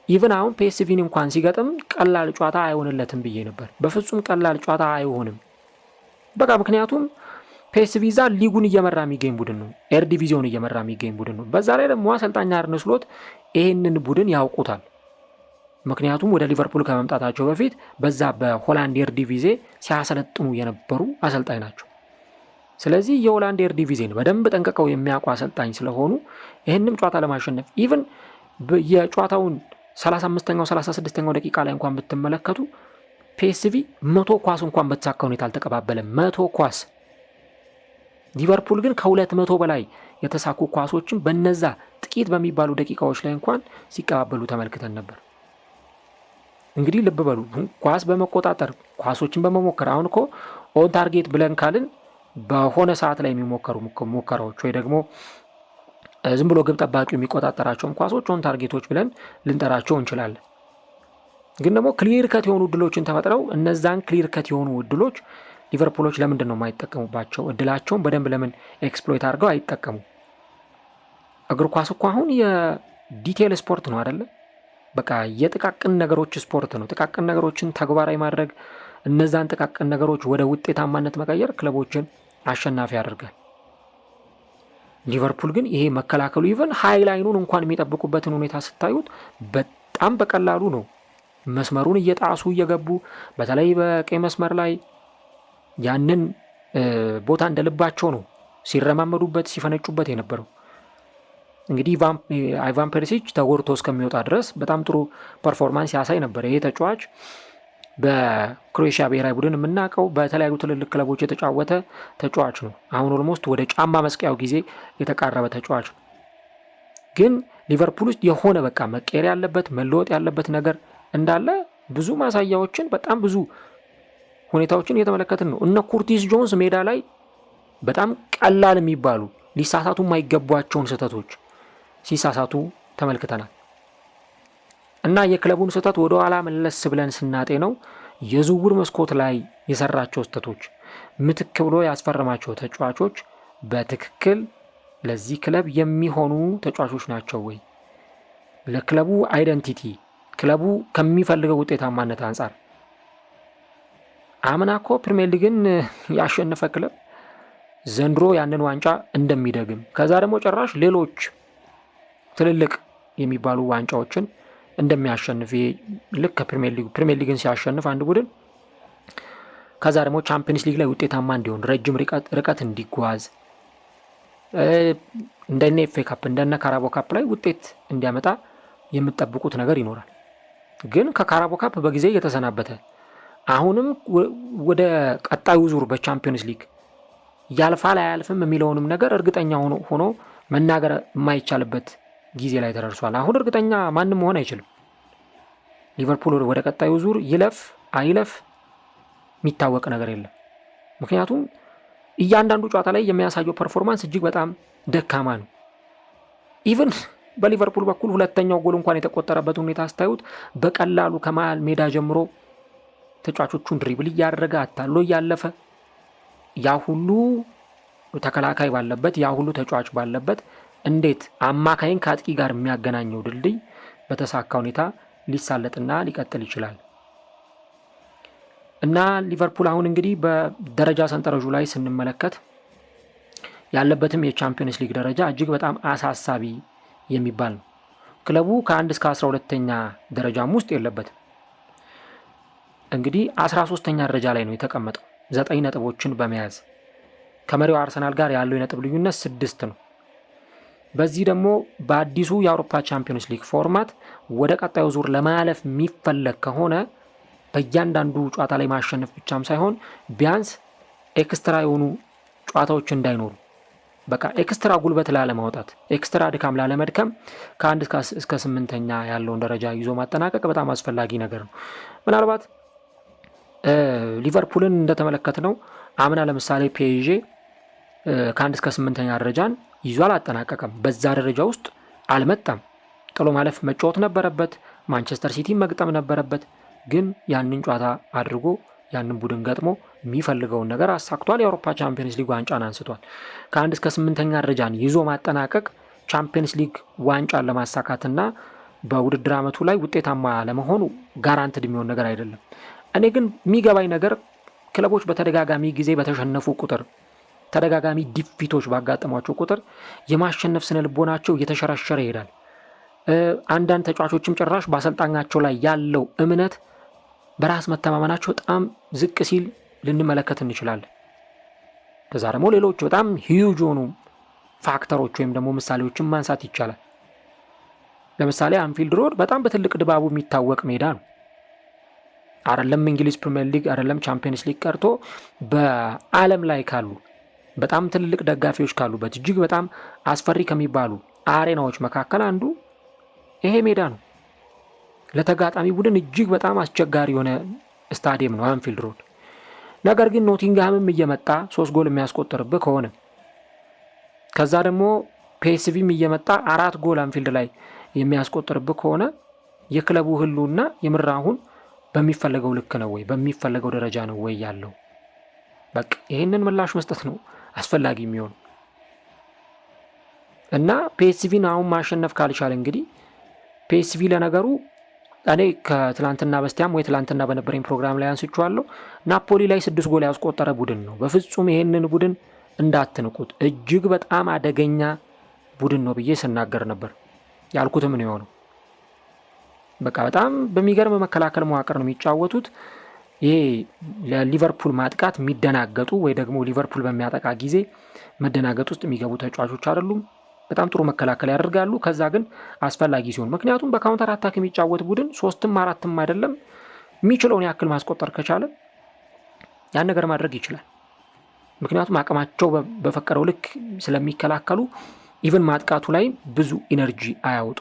ኢቨን አሁን ፒኤስቪን እንኳን ሲገጥም ቀላል ጨዋታ አይሆንለትም ብዬ ነበር። በፍጹም ቀላል ጨዋታ አይሆንም በቃ። ምክንያቱም ፒኤስቪ ዛ ሊጉን እየመራ የሚገኝ ቡድን ነው፣ ኤር ዲቪዚዮን እየመራ የሚገኝ ቡድን ነው። በዛ ላይ ደግሞ አሰልጣኝ አርነ ስሎት ይህንን ቡድን ያውቁታል። ምክንያቱም ወደ ሊቨርፑል ከመምጣታቸው በፊት በዛ በሆላንድ ኤር ዲቪዜ ሲያሰለጥኑ የነበሩ አሰልጣኝ ናቸው። ስለዚህ የሆላንድ ኤር ዲቪዜን በደንብ ጠንቅቀው የሚያውቁ አሰልጣኝ ስለሆኑ ይህንም ጨዋታ ለማሸነፍ ኢቨን የጨዋታውን 35ኛው 36ኛው ደቂቃ ላይ እንኳን ብትመለከቱ ፒኤስቪ 100 ኳስ እንኳን በተሳካ ሁኔታ አልተቀባበለም። 100 ኳስ። ሊቨርፑል ግን ከ200 በላይ የተሳኩ ኳሶችን በነዛ ጥቂት በሚባሉ ደቂቃዎች ላይ እንኳን ሲቀባበሉ ተመልክተን ነበር። እንግዲህ ልብ በሉ፣ ኳስ በመቆጣጠር ኳሶችን በመሞከር አሁን እኮ ኦን ታርጌት ብለን ካልን በሆነ ሰዓት ላይ የሚሞከሩ ሙከራዎች ወይ ደግሞ ዝም ብሎ ግብ ጠባቂው የሚቆጣጠራቸውን ኳሶች ኦን ታርጌቶች ብለን ልንጠራቸው እንችላለን። ግን ደግሞ ክሊር ከት የሆኑ እድሎችን ተፈጥረው እነዛን ክሊር ከት የሆኑ እድሎች ሊቨርፑሎች ለምንድን ነው የማይጠቀሙባቸው? እድላቸውን በደንብ ለምን ኤክስፕሎይት አድርገው አይጠቀሙ? እግር ኳስ እኮ አሁን የዲቴል ስፖርት ነው አይደለ? በቃ የጥቃቅን ነገሮች ስፖርት ነው። ጥቃቅን ነገሮችን ተግባራዊ ማድረግ፣ እነዛን ጥቃቅን ነገሮች ወደ ውጤታማነት መቀየር ክለቦችን አሸናፊ ያደርጋል። ሊቨርፑል ግን ይሄ መከላከሉ ኢቨን ሃይላይኑን እንኳን የሚጠብቁበትን ሁኔታ ስታዩት በጣም በቀላሉ ነው መስመሩን እየጣሱ እየገቡ በተለይ በቀይ መስመር ላይ ያንን ቦታ እንደልባቸው ነው ሲረማመዱበት ሲፈነጩበት የነበረው። እንግዲህ አይቫን ፔሪሲች ተጎድቶ እስከሚወጣ ድረስ በጣም ጥሩ ፐርፎርማንስ ያሳይ ነበር። ይሄ ተጫዋች በክሮኤሽያ ብሔራዊ ቡድን የምናውቀው በተለያዩ ትልልቅ ክለቦች የተጫወተ ተጫዋች ነው። አሁን ኦልሞስት ወደ ጫማ መስቀያው ጊዜ የተቃረበ ተጫዋች ነው። ግን ሊቨርፑል ውስጥ የሆነ በቃ መቀየር ያለበት መለወጥ ያለበት ነገር እንዳለ ብዙ ማሳያዎችን በጣም ብዙ ሁኔታዎችን እየተመለከትን ነው። እነ ኩርቲስ ጆንስ ሜዳ ላይ በጣም ቀላል የሚባሉ ሊሳሳቱ የማይገቧቸውን ስህተቶች ሲሳሳቱ ተመልክተናል። እና የክለቡን ስህተት ወደ ኋላ መለስ ብለን ስናጤ ነው የዝውውር መስኮት ላይ የሰራቸው ስህተቶች ምትክ ብሎ ያስፈረማቸው ተጫዋቾች በትክክል ለዚህ ክለብ የሚሆኑ ተጫዋቾች ናቸው ወይ? ለክለቡ አይደንቲቲ ክለቡ ከሚፈልገው ውጤታማነት አንጻር አምናኮ ፕሪሚየር ሊግን ያሸነፈ ክለብ ዘንድሮ ያንን ዋንጫ እንደሚደግም ከዛ ደግሞ ጭራሽ ሌሎች ትልልቅ የሚባሉ ዋንጫዎችን እንደሚያሸንፍ ልክ ፕሪሚየር ሊግን ሲያሸንፍ አንድ ቡድን ከዛ ደግሞ ቻምፒየንስ ሊግ ላይ ውጤታማ እንዲሆን ረጅም ርቀት እንዲጓዝ እንደነ ኤፍኤ ካፕ እንደነ ካራቦ ካፕ ላይ ውጤት እንዲያመጣ የምትጠብቁት ነገር ይኖራል። ግን ከካራቦ ካፕ በጊዜ እየተሰናበተ አሁንም ወደ ቀጣዩ ዙር በቻምፒየንስ ሊግ ያልፋል አያልፍም የሚለውንም ነገር እርግጠኛ ሆኖ መናገር የማይቻልበት ጊዜ ላይ ተደርሷል። አሁን እርግጠኛ ማንም መሆን አይችልም። ሊቨርፑል ወደ ቀጣዩ ዙር ይለፍ አይለፍ የሚታወቅ ነገር የለም። ምክንያቱም እያንዳንዱ ጨዋታ ላይ የሚያሳየው ፐርፎርማንስ እጅግ በጣም ደካማ ነው። ኢቭን በሊቨርፑል በኩል ሁለተኛው ጎል እንኳን የተቆጠረበት ሁኔታ አስታዩት በቀላሉ ከመሃል ሜዳ ጀምሮ ተጫዋቾቹን ድሪብል እያደረገ አታሎ እያለፈ ያ ሁሉ ተከላካይ ባለበት ያ ሁሉ ተጫዋች ባለበት እንዴት አማካይን ከአጥቂ ጋር የሚያገናኘው ድልድይ በተሳካ ሁኔታ ሊሳለጥና ሊቀጥል ይችላል? እና ሊቨርፑል አሁን እንግዲህ በደረጃ ሰንጠረዡ ላይ ስንመለከት ያለበትም የቻምፒየንስ ሊግ ደረጃ እጅግ በጣም አሳሳቢ የሚባል ነው። ክለቡ ከ1 እስከ 12ኛ ደረጃም ውስጥ የለበትም። እንግዲህ 13ኛ ደረጃ ላይ ነው የተቀመጠው 9 ነጥቦችን በመያዝ ከመሪው አርሰናል ጋር ያለው የነጥብ ልዩነት 6 ነው። በዚህ ደግሞ በአዲሱ የአውሮፓ ቻምፒየንስ ሊግ ፎርማት ወደ ቀጣዩ ዙር ለማለፍ የሚፈለግ ከሆነ በእያንዳንዱ ጨዋታ ላይ ማሸነፍ ብቻም ሳይሆን ቢያንስ ኤክስትራ የሆኑ ጨዋታዎች እንዳይኖሩ በቃ ኤክስትራ ጉልበት ላለማውጣት ኤክስትራ ድካም ላለመድከም ከ1 እስከ 8ኛ ያለውን ደረጃ ይዞ ማጠናቀቅ በጣም አስፈላጊ ነገር ነው። ምናልባት ሊቨርፑልን እንደተመለከትነው አምና ለምሳሌ ፒኤስጂ ከ1 እስከ 8ኛ ደረጃን ይዞ አላጠናቀቀም። በዛ ደረጃ ውስጥ አልመጣም። ጥሎ ማለፍ መጫወት ነበረበት። ማንቸስተር ሲቲ መግጠም ነበረበት። ግን ያንን ጨዋታ አድርጎ ያንን ቡድን ገጥሞ የሚፈልገውን ነገር አሳክቷል። የአውሮፓ ቻምፒየንስ ሊግ ዋንጫን አንስቷል። ከ1 እስከ 8ኛ ደረጃን ይዞ ማጠናቀቅ ቻምፒየንስ ሊግ ዋንጫን ለማሳካትና በውድድር ዓመቱ ላይ ውጤታማ ለመሆኑ ጋራንትድ የሚሆን ነገር አይደለም። እኔ ግን የሚገባኝ ነገር ክለቦች በተደጋጋሚ ጊዜ በተሸነፉ ቁጥር ተደጋጋሚ ዲፊቶች ባጋጠሟቸው ቁጥር የማሸነፍ ስነ ልቦናቸው እየተሸረሸረ ይሄዳል። አንዳንድ ተጫዋቾችም ጭራሽ በአሰልጣኛቸው ላይ ያለው እምነት በራስ መተማመናቸው በጣም ዝቅ ሲል ልንመለከት እንችላለን። ከዛ ደግሞ ሌሎች በጣም ሂዩጅ የሆኑ ፋክተሮች ወይም ደግሞ ምሳሌዎችን ማንሳት ይቻላል። ለምሳሌ አንፊልድ ሮድ በጣም በትልቅ ድባቡ የሚታወቅ ሜዳ ነው። አይደለም እንግሊዝ ፕሪሚየር ሊግ አይደለም ቻምፒየንስ ሊግ ቀርቶ በዓለም ላይ ካሉ በጣም ትልልቅ ደጋፊዎች ካሉበት እጅግ በጣም አስፈሪ ከሚባሉ አሬናዎች መካከል አንዱ ይሄ ሜዳ ነው። ለተጋጣሚ ቡድን እጅግ በጣም አስቸጋሪ የሆነ ስታዲየም ነው አንፊልድ ሮድ። ነገር ግን ኖቲንግሃምም እየመጣ 3 ጎል የሚያስቆጥርብህ ከሆነ ከዛ ደግሞ ፒኤስቪም እየመጣ 4 ጎል አንፊልድ ላይ የሚያስቆጥርብህ ከሆነ የክለቡ ህልውና የምር አሁን በሚፈለገው ልክ ነው ወይ በሚፈለገው ደረጃ ነው ወይ ያለው? በቃ ይሄንን ምላሽ መስጠት ነው አስፈላጊ የሚሆን እና ፒኤስቪን አሁን ማሸነፍ ካልቻለ እንግዲህ ፒኤስቪ ለነገሩ እኔ ከትላንትና በስቲያም ወይ ትላንትና በነበረኝ ፕሮግራም ላይ አንስቼዋለሁ። ናፖሊ ላይ 6 ጎል ያስቆጠረ ቡድን ነው። በፍጹም ይሄንን ቡድን እንዳትንቁት፣ እጅግ በጣም አደገኛ ቡድን ነው ብዬ ስናገር ነበር። ያልኩትም ነው የሆነው። በቃ በጣም በሚገርም መከላከል መዋቅር ነው የሚጫወቱት። ይሄ ለሊቨርፑል ማጥቃት የሚደናገጡ ወይ ደግሞ ሊቨርፑል በሚያጠቃ ጊዜ መደናገጥ ውስጥ የሚገቡ ተጫዋቾች አይደሉም። በጣም ጥሩ መከላከል ያደርጋሉ። ከዛ ግን አስፈላጊ ሲሆን ምክንያቱም በካውንተር አታክ የሚጫወት ቡድን 3ም 4ም አይደለም የሚችለውን ያክል ማስቆጠር ከቻለ ያን ነገር ማድረግ ይችላል። ምክንያቱም አቅማቸው በፈቀደው ልክ ስለሚከላከሉ ኢቭን ማጥቃቱ ላይ ብዙ ኢነርጂ አያወጡ፣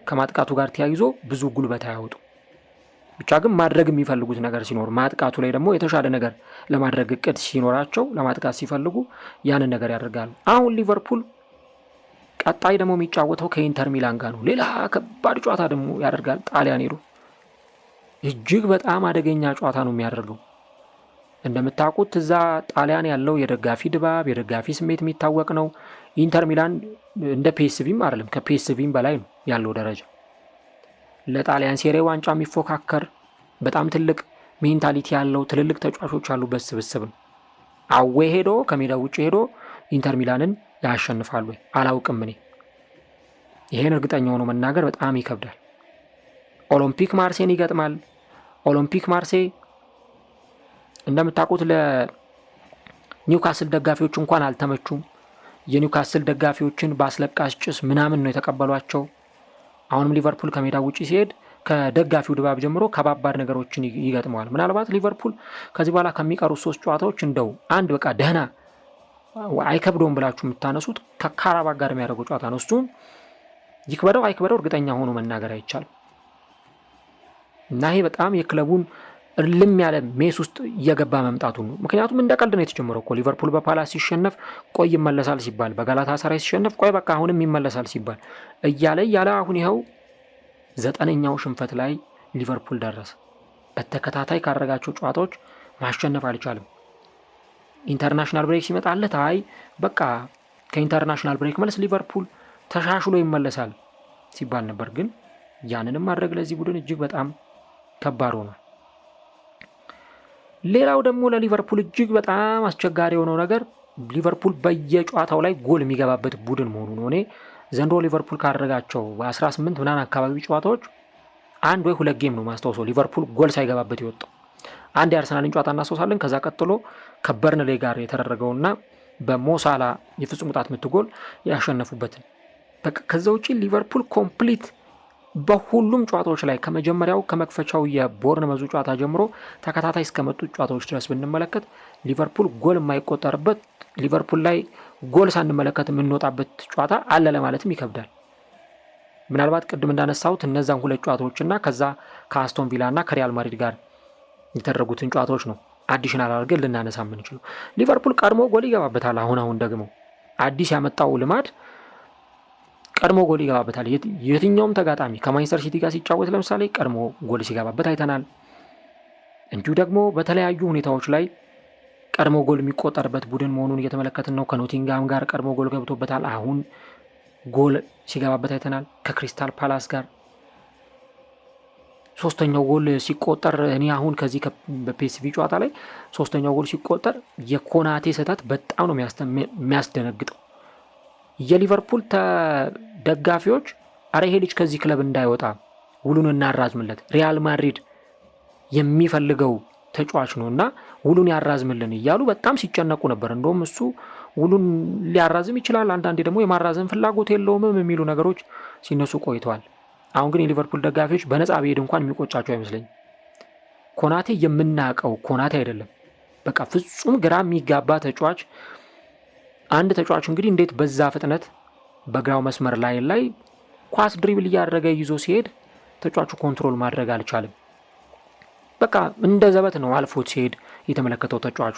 ከማጥቃቱ ጋር ተያይዞ ብዙ ጉልበት አያወጡ። ብቻ ግን ማድረግ የሚፈልጉት ነገር ሲኖር ማጥቃቱ ላይ ደግሞ የተሻለ ነገር ለማድረግ እቅድ ሲኖራቸው ለማጥቃት ሲፈልጉ ያንን ነገር ያደርጋሉ። አሁን ሊቨርፑል ቀጣይ ደግሞ የሚጫወተው ከኢንተር ሚላን ጋር ነው። ሌላ ከባድ ጨዋታ ደግሞ ያደርጋል። ጣሊያን ሄዶ እጅግ በጣም አደገኛ ጨዋታ ነው የሚያደርገው። እንደምታውቁት እዛ ጣሊያን ያለው የደጋፊ ድባብ የደጋፊ ስሜት የሚታወቅ ነው። ኢንተር ሚላን እንደ ፒኤስቪም አይደለም፣ ከፒኤስቪም በላይ ነው ያለው ደረጃ። ለጣሊያን ሴሬ ዋንጫ የሚፎካከር በጣም ትልቅ ሜንታሊቲ ያለው ትልልቅ ተጫዋቾች ያሉበት ስብስብ ነው። አዌ ሄዶ ከሜዳ ውጭ ሄዶ ኢንተር ሚላንን ያሸንፋል ወይ አላውቅም። እኔ ይሄን እርግጠኛ ሆኖ መናገር በጣም ይከብዳል። ኦሎምፒክ ማርሴን ይገጥማል። ኦሎምፒክ ማርሴ እንደምታውቁት ለኒውካስል ደጋፊዎች እንኳን አልተመቹም። የኒውካስል ደጋፊዎችን በአስለቃሽ ጭስ ምናምን ነው የተቀበሏቸው። አሁንም ሊቨርፑል ከሜዳ ውጪ ሲሄድ ከደጋፊው ድባብ ጀምሮ ከባባድ ነገሮችን ይገጥመዋል። ምናልባት ሊቨርፑል ከዚህ በኋላ ከሚቀሩት 3 ጨዋታዎች እንደው አንድ በቃ ደህና አይከብደውም ብላችሁ የምታነሱት ከካራባግ ጋር የሚያደርገው ጨዋታ ነው። እሱም ይክበደው አይክበደው እርግጠኛ ሆኖ መናገር አይቻልም እና ይሄ በጣም የክለቡን እልም ያለ ሜስ ውስጥ እየገባ መምጣቱ ነው። ምክንያቱም እንደ ቀልድ ነው የተጀመረው እኮ ሊቨርፑል በፓላስ ሲሸነፍ ቆይ ይመለሳል ሲባል፣ በጋላታ ሰራይ ሲሸነፍ ቆይ በቃ አሁንም ይመለሳል ሲባል እያለ አሁን ይኸው 9ኛው ሽንፈት ላይ ሊቨርፑል ደረሰ። በተከታታይ ካረጋቸው ጨዋታዎች ማሸነፍ አልቻለም። ኢንተርናሽናል ብሬክ ሲመጣለት አይ በቃ ከኢንተርናሽናል ብሬክ መልስ ሊቨርፑል ተሻሽሎ ይመለሳል ሲባል ነበር። ግን ያንንም ማድረግ ለዚህ ቡድን እጅግ በጣም ከባድ ሆኗል። ሌላው ደግሞ ለሊቨርፑል እጅግ በጣም አስቸጋሪ የሆነው ነገር ሊቨርፑል በየጨዋታው ላይ ጎል የሚገባበት ቡድን መሆኑ ነው። እኔ ዘንድሮ ሊቨርፑል ካደረጋቸው 18 ምናምን አካባቢ ጨዋታዎች 1 ወይ 2 ጌም ነው ማስታወሰው ሊቨርፑል ጎል ሳይገባበት ይወጣው። አንድ የአርሰናልን ጨዋታ እናስታውሳለን። ከዛ ቀጥሎ ከበርንሌ ጋር የተደረገውና በሞሳላ የፍጹም ቅጣት ምት ጎል ያሸነፉበትን። በቃ ከዛ ውጪ ሊቨርፑል ኮምፕሊት በሁሉም ጨዋታዎች ላይ ከመጀመሪያው ከመክፈቻው የቦርንመዙ ጨዋታ ጀምሮ ተከታታይ እስከመጡ ጨዋታዎች ድረስ ብንመለከት ሊቨርፑል ጎል የማይቆጠርበት ሊቨርፑል ላይ ጎል ሳንመለከት የምንወጣበት ጨዋታ አለ ለማለትም ይከብዳል። ምናልባት ቅድም እንዳነሳሁት እነዛን 2 ጨዋታዎችና ከዛ ከአስቶን ቪላ እና ከሪያል ማድሪድ ጋር የተደረጉትን ጨዋታዎች ነው አዲሽናል አድርገን ልናነሳ የምንችለው። ሊቨርፑል ቀድሞ ጎል ይገባበታል። አሁን ደግሞ አዲስ ያመጣው ልማድ ቀድሞ ጎል ይገባበታል። የትኛውም ተጋጣሚ ከማንቸስተር ሲቲ ጋር ሲጫወት ለምሳሌ ቀድሞ ጎል ሲገባበት አይተናል። እንዲሁ ደግሞ በተለያዩ ሁኔታዎች ላይ ቀድሞ ጎል የሚቆጠርበት ቡድን መሆኑን እየተመለከትን ነው። ከኖቲንጋም ጋር ቀድሞ ጎል ገብቶበታል። አሁን ጎል ሲገባበት አይተናል። ከክሪስታል ፓላስ ጋር 3ኛው ጎል ሲቆጠር እኔ አሁን ከዚህ በፒኤስቪ ጨዋታ ላይ 3ኛው ጎል ሲቆጠር የኮናቴ ስህተት በጣም ነው የሚያስደነግጠው። የሊቨርፑል ደጋፊዎች አረ ይሄ ልጅ ከዚህ ክለብ እንዳይወጣ ውሉን እናራዝምለት፣ ሪያል ማድሪድ የሚፈልገው ተጫዋች ነው እና ውሉን ያራዝምልን እያሉ በጣም ሲጨነቁ ነበር። እንደውም እሱ ውሉን ሊያራዝም ይችላል፣ አንዳንዴ ደግሞ የማራዘም ፍላጎት የለውም የሚሉ ነገሮች ሲነሱ ቆይተዋል። አሁን ግን የሊቨርፑል ደጋፊዎች በነፃ ብሄድ እንኳን የሚቆጫቸው አይመስለኝም። ኮናቴ የምናውቀው ኮናቴ አይደለም። በቃ ፍጹም ግራ የሚጋባ ተጫዋች። አንድ ተጫዋች እንግዲህ እንዴት በዛ ፍጥነት በግራው መስመር ላይ ኳስ ድሪብል እያደረገ ይዞ ሲሄድ ተጫዋቹ ኮንትሮል ማድረግ አልቻለም። በቃ እንደ ዘበት ነው አልፎት ሲሄድ የተመለከተው ተጫዋቹ።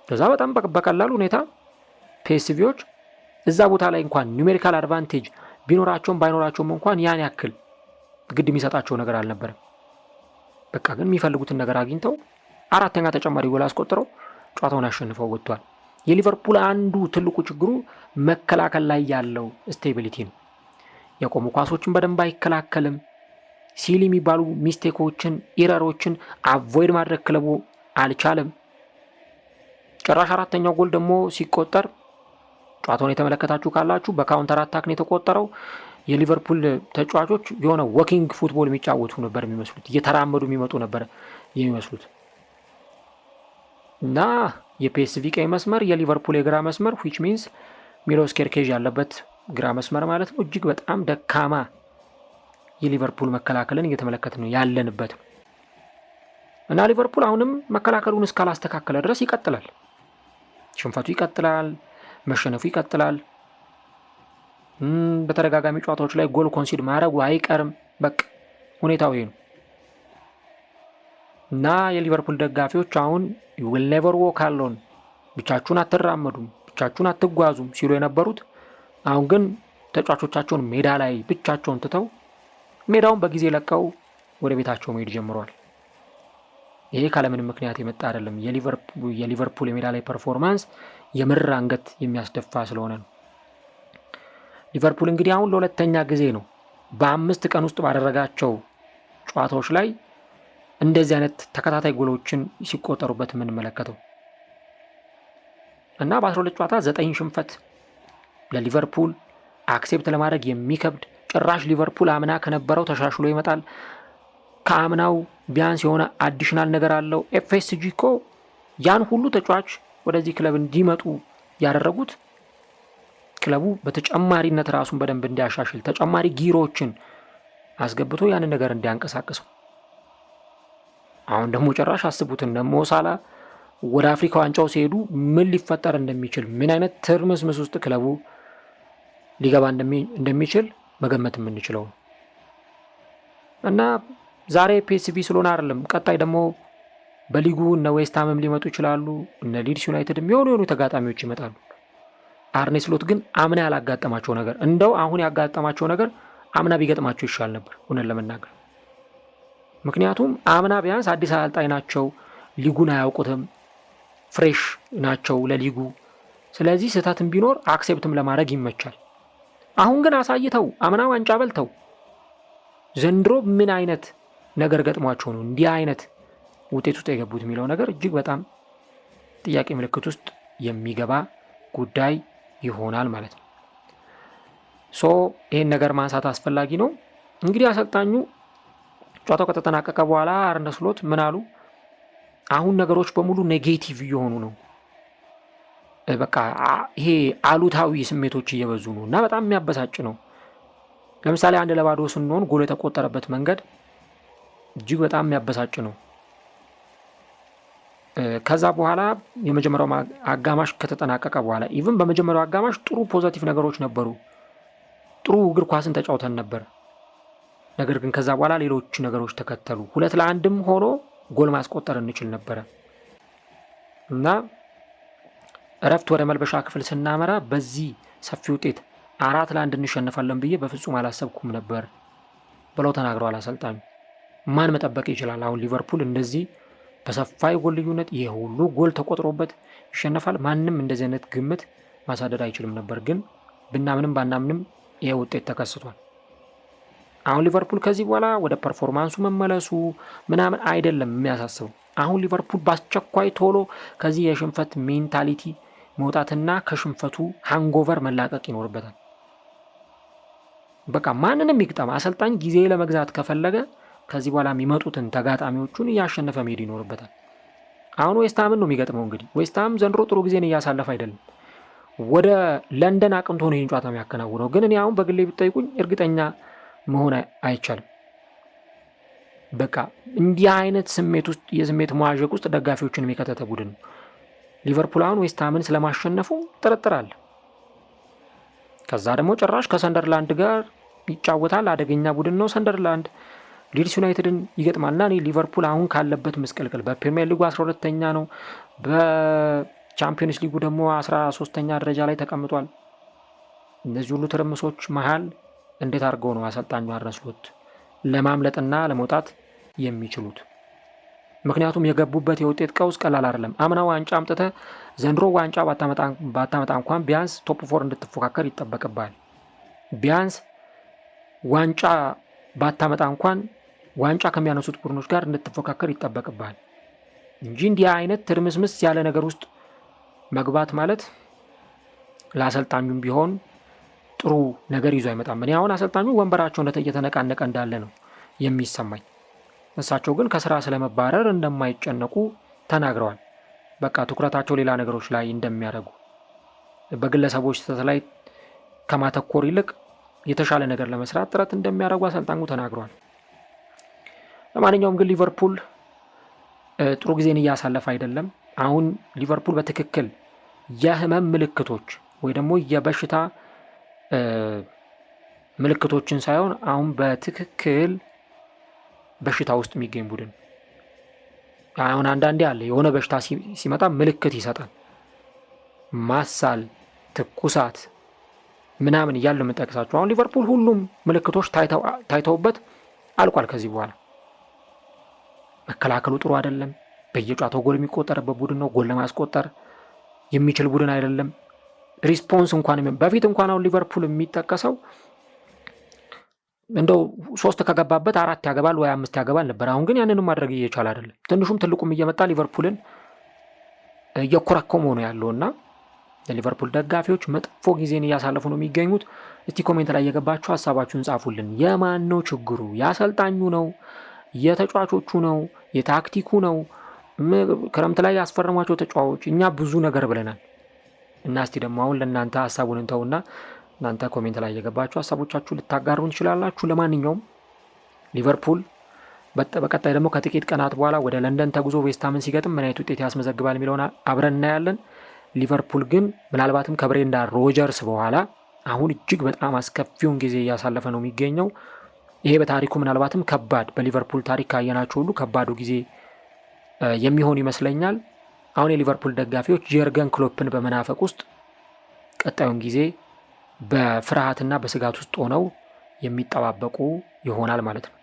ከዛ በጣም በቀላሉ ሁኔታ ፒኤስቪዎች እዛ ቦታ ላይ እንኳን ኒውሜሪካል አድቫንቴጅ ቢኖራቸውም ባይኖራቸውም እንኳን ያን ያክል ግድ የሚሰጣቸው ነገር አልነበረም። በቃ ግን የሚፈልጉትን ነገር አግኝተው 4ኛ ተጨማሪ ጎል አስቆጥረው ጨዋታውን አሸንፈው ወጥቷል። የሊቨርፑል አንዱ ትልቁ ችግሩ መከላከል ላይ ያለው ስቴቢሊቲ ነው። የቆሙ ኳሶችን በደንብ አይከላከልም። ሲሊ የሚባሉ ሚስቴኮችን ኢረሮችን አቮይድ ማድረግ ክለቡ አልቻለም። ጭራሽ 4ኛው ጎል ደግሞ ሲቆጠር ጨዋታውን የተመለከታችሁ ካላችሁ በካውንተር አታክ ነው የተቆጠረው። የሊቨርፑል ተጫዋቾች የሆነ ወኪንግ ፉትቦል የሚጫወቱ ነበር የሚመስሉት፣ እየተራመዱ የሚመጡ ነበር የሚመስሉት እና የፒኤስቪ ቀይ መስመር የሊቨርፑል የግራ መስመር which means ሚሎስ ኬርኬዥ ያለበት ግራ መስመር ማለት ነው እጅግ በጣም ደካማ የሊቨርፑል መከላከልን እየተመለከትን ነው ያለንበት እና ሊቨርፑል አሁንም መከላከሉን እስካላስተካከለ ድረስ ይቀጥላል። ሽንፈቱ ይቀጥላል፣ መሸነፉ ይቀጥላል። በተደጋጋሚ ጨዋታዎች ላይ ጎል ኮንሲድ ማድረጉ አይቀርም። በቃ ሁኔታው ይሄ ነው እና የሊቨርፑል ደጋፊዎች አሁን you will never walk alone ብቻችሁን አትራመዱም፣ ብቻችሁን አትጓዙም ሲሉ የነበሩት አሁን ግን ተጫዋቾቻቸውን ሜዳ ላይ ብቻቸውን ትተው ሜዳውን በጊዜ ለቀው ወደ ቤታቸው መሄድ ጀምረዋል። ይሄ ካለምንም ምክንያት የመጣ አይደለም። የሊቨርፑል የሜዳ ላይ ፐርፎርማንስ የምር አንገት የሚያስደፋ ስለሆነ ነው። ሊቨርፑል እንግዲህ አሁን ለሁለተኛ ጊዜ ነው በ5 ቀን ውስጥ ባደረጋቸው ጨዋታዎች ላይ እንደዚህ አይነት ተከታታይ ጎሎችን ሲቆጠሩበት የምንመለከተው እና በ12 ጨዋታ 9 ሽንፈት ለሊቨርፑል አክሴፕት ለማድረግ የሚከብድ ጭራሽ ሊቨርፑል አምና ከነበረው ተሻሽሎ ይመጣል። ከአምናው ቢያንስ የሆነ አዲሽናል ነገር አለው። ኤፍኤስጂ እኮ ያን ሁሉ ተጫዋች ወደዚህ ክለብ እንዲመጡ ያደረጉት ክለቡ በተጨማሪነት ራሱን በደንብ እንዲያሻሽል ተጨማሪ ጊሮችን አስገብቶ ያንን ነገር እንዲያንቀሳቅሰው። አሁን ደግሞ ጭራሽ አስቡትን ደግሞ ሳላ ወደ አፍሪካ ዋንጫው ሲሄዱ ምን ሊፈጠር እንደሚችል ምን አይነት ትርምስምስ ውስጥ ክለቡ ሊገባ እንደሚችል መገመት የምንችለው እና ዛሬ ፒኤስቪ ስለሆነ አይደለም። ቀጣይ ደግሞ በሊጉ እነ ዌስትሃምም ሊመጡ ይችላሉ፣ እነ ሊድስ ዩናይትድም የሆኑ ተጋጣሚዎች ይመጣሉ። አርኔ ስሎት ግን አምና ያላጋጠማቸው ነገር እንደው አሁን ያጋጠማቸው ነገር አምና ቢገጥማቸው ይሻል ነበር እውነት ለመናገር። ምክንያቱም አምና ቢያንስ አዲስ አሰልጣኝ ናቸው፣ ሊጉን አያውቁትም፣ ፍሬሽ ናቸው ለሊጉ። ስለዚህ ስህተትም ቢኖር አክሴፕትም ለማድረግ ይመቻል። አሁን ግን አሳይተው አምና ዋንጫ በልተው ዘንድሮ ምን አይነት ነገር ገጥሟቸው ነው እንዲህ አይነት ውጤት ውስጥ የገቡት የሚለው ነገር እጅግ በጣም ጥያቄ ምልክት ውስጥ የሚገባ ጉዳይ ይሆናል ማለት ነው። ይህን ነገር ማንሳት አስፈላጊ ነው። እንግዲህ አሰልጣኙ ጨዋታው ከተጠናቀቀ በኋላ አርነ ስሎት ምን አሉ? አሁን ነገሮች በሙሉ ኔጌቲቭ እየሆኑ ነው፣ በቃ ይሄ አሉታዊ ስሜቶች እየበዙ ነው እና በጣም የሚያበሳጭ ነው። ለምሳሌ 1-0 ስንሆን ጎል የተቆጠረበት መንገድ እጅግ በጣም የሚያበሳጭ ነው። ከዛ በኋላ የመጀመሪያው አጋማሽ ከተጠናቀቀ በኋላ ኢቭን በመጀመሪያው አጋማሽ ጥሩ ፖዚቲቭ ነገሮች ነበሩ፣ ጥሩ እግር ኳስን ተጫውተን ነበር። ነገር ግን ከዛ በኋላ ሌሎች ነገሮች ተከተሉ። 2-1 ሆኖ ጎል ማስቆጠር እንችል ነበረ እና እረፍት ወደ መልበሻ ክፍል ስናመራ በዚህ ሰፊ ውጤት 4-1 እንሸነፋለን ብዬ በፍጹም አላሰብኩም ነበር ብለው ተናግረዋል አሰልጣኙ። ማን መጠበቅ ይችላል? አሁን ሊቨርፑል እንደዚህ በሰፋ የጎል ልዩነት ይሄ ሁሉ ጎል ተቆጥሮበት ይሸነፋል? ማንም እንደዚህ አይነት ግምት ማሳደድ አይችልም ነበር። ግን ብናምንም ባናምንም ይሄ ውጤት ተከስቷል። አሁን ሊቨርፑል ከዚህ በኋላ ወደ ፐርፎርማንሱ መመለሱ ምናምን አይደለም የሚያሳስበው። አሁን ሊቨርፑል በአስቸኳይ ቶሎ ከዚህ የሽንፈት ሜንታሊቲ መውጣትና ከሽንፈቱ ሃንጎቨር መላቀቅ ይኖርበታል። በቃ ማንንም ይግጠም አሰልጣኝ ጊዜ ለመግዛት ከፈለገ ከዚህ በኋላ የሚመጡትን ተጋጣሚዎቹን እያሸነፈ መሄድ ይኖርበታል። አሁን ዌስትሃምን ነው የሚገጥመው። እንግዲህ ዌስትሃም ዘንድሮ ጥሩ ጊዜን እያሳለፈ አይደለም። ወደ ለንደን አቅንቶ ነው ይህን ጨዋታ የሚያከናውነው። ግን እኔ አሁን በግሌ ብትጠይቁኝ እርግጠኛ መሆን አይቻልም። በቃ እንዲህ አይነት ስሜት ውስጥ የስሜት መዋዠቅ ውስጥ ደጋፊዎችን የሚከተተ ቡድን ነው ሊቨርፑል። አሁን ዌስትሃምን ስለማሸነፉ ጥርጥር አለ። ከዛ ደግሞ ጭራሽ ከሰንደርላንድ ጋር ይጫወታል። አደገኛ ቡድን ነው ሰንደርላንድ። ሊድስ ዩናይትድን ይገጥማልና እኔ ሊቨርፑል አሁን ካለበት ምስቅልቅል በፕሪሚየር ሊጉ 12ኛ ነው፣ በቻምፒየንስ ሊጉ ደግሞ 13ኛ ደረጃ ላይ ተቀምጧል። እነዚህ ሁሉ ትርምሶች መሃል እንዴት አድርገው ነው አሰልጣኙ አርነ ስሎት ለማምለጥና ለመውጣት የሚችሉት? ምክንያቱም የገቡበት የውጤት ቀውስ ቀላል አይደለም። አምና ዋንጫ አምጥተ ዘንድሮ ዋንጫ ባታመጣ እንኳን ቢያንስ ቶፕ 4 እንድትፎካከር ይጠበቅባል። ቢያንስ ዋንጫ ባታመጣ እንኳን ዋንጫ ከሚያነሱት ቡድኖች ጋር እንድትፎካከር ይጠበቅባል እንጂ እንዲህ አይነት ትርምስምስ ያለ ነገር ውስጥ መግባት ማለት ለአሰልጣኙም ቢሆን ጥሩ ነገር ይዞ አይመጣም። እኔ አሁን አሰልጣኙ ወንበራቸው እየተነቃነቀ እንዳለ ነው የሚሰማኝ። እሳቸው ግን ከስራ ስለመባረር እንደማይጨነቁ ተናግረዋል። በቃ ትኩረታቸው ሌላ ነገሮች ላይ እንደሚያደርጉ፣ በግለሰቦች ስህተት ላይ ከማተኮር ይልቅ የተሻለ ነገር ለመስራት ጥረት እንደሚያደርጉ አሰልጣኙ ተናግረዋል። ለማንኛውም ግን ሊቨርፑል ጥሩ ጊዜን እያሳለፈ አይደለም። አሁን ሊቨርፑል በትክክል የህመም ምልክቶች ወይ ደግሞ የበሽታ ምልክቶችን ሳይሆን አሁን በትክክል በሽታ ውስጥ የሚገኝ ቡድን። አሁን አንዳንዴ አለ የሆነ በሽታ ሲመጣ ምልክት ይሰጣል። ማሳል፣ ትኩሳት ምናምን እያለ የምንጠቅሳቸው አሁን ሊቨርፑል ሁሉም ምልክቶች ታይተውበት አልቋል። ከዚህ በኋላ መከላከሉ ጥሩ አይደለም። በየጨዋታው ጎል የሚቆጠርበት ቡድን ነው። ጎል ለማስቆጠር የሚችል ቡድን አይደለም። ሪስፖንስ እንኳን በፊት እንኳን አሁን ሊቨርፑል የሚጠቀሰው እንደው 3 ከገባበት 4 ያገባል ወይ 5 ያገባል ነበር። አሁን ግን ያንንም ማድረግ እየቻለ አይደለም። ትንሹም ትልቁም እየመጣ ሊቨርፑልን እየኮረኮመው ነው ያለውና የሊቨርፑል ደጋፊዎች መጥፎ ጊዜን እያሳለፉ ነው የሚገኙት። እስቲ ኮሜንት ላይ የገባችሁ ሀሳባችሁን ጻፉልን። የማን ነው ችግሩ? የአሰልጣኙ ነው? የተጫዋቾቹ ነው? የታክቲኩ ነው? ክረምት ላይ ያስፈረሟቸው ተጫዋቾች? እኛ ብዙ ነገር ብለናል እና እስቲ ደግሞ አሁን ለእናንተ ሀሳቡን እንተውና እናንተ ኮሜንት ላይ የገባችሁ ሀሳቦቻችሁ ልታጋሩን ትችላላችሁ። ለማንኛውም ሊቨርፑል በቀጣይ ደግሞ ከጥቂት ቀናት በኋላ ወደ ለንደን ተጉዞ ዌስትሃምን ሲገጥም ምን አይነት ውጤት ያስመዘግባል የሚለውን አብረን እናያለን። ሊቨርፑል ግን ምናልባትም ከብሬንዳ ሮጀርስ በኋላ አሁን እጅግ በጣም አስከፊውን ጊዜ እያሳለፈ ነው የሚገኘው። ይሄ በታሪኩ ምናልባትም ከባድ በሊቨርፑል ታሪክ ካየናቸው ሁሉ ከባዱ ጊዜ የሚሆን ይመስለኛል። አሁን የሊቨርፑል ደጋፊዎች ጀርገን ክሎፕን በመናፈቅ ውስጥ ቀጣዩን ጊዜ በፍርሃትና በስጋት ውስጥ ሆነው የሚጠባበቁ ይሆናል ማለት ነው።